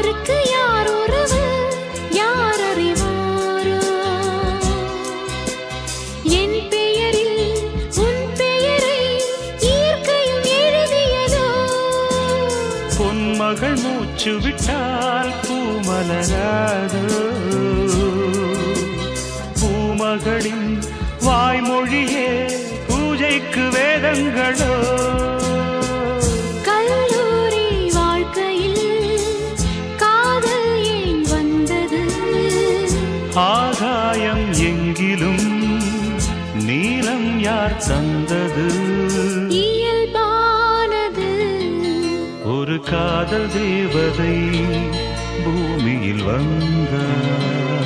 யாருக்கு யார் உறவு யார் அறிவாரோ? என் பெயரில் உன் பெயரை இயற்கையும் எழுதியதோ? பொன்மகள் மூச்சு விட்டால் பூமலராதோ? பூமகளின் வாய்மொழியே பூஜைக்கு வேதங்களோ? கல்லூரி வாழ்க்கையில் காதல் ஏன் வந்தது? ஆகாயம் எங்கிலும் நீலம் யார் தந்தது? இயல்பானது ஒரு காதல் தேவதை பூமியில் வந்தார்.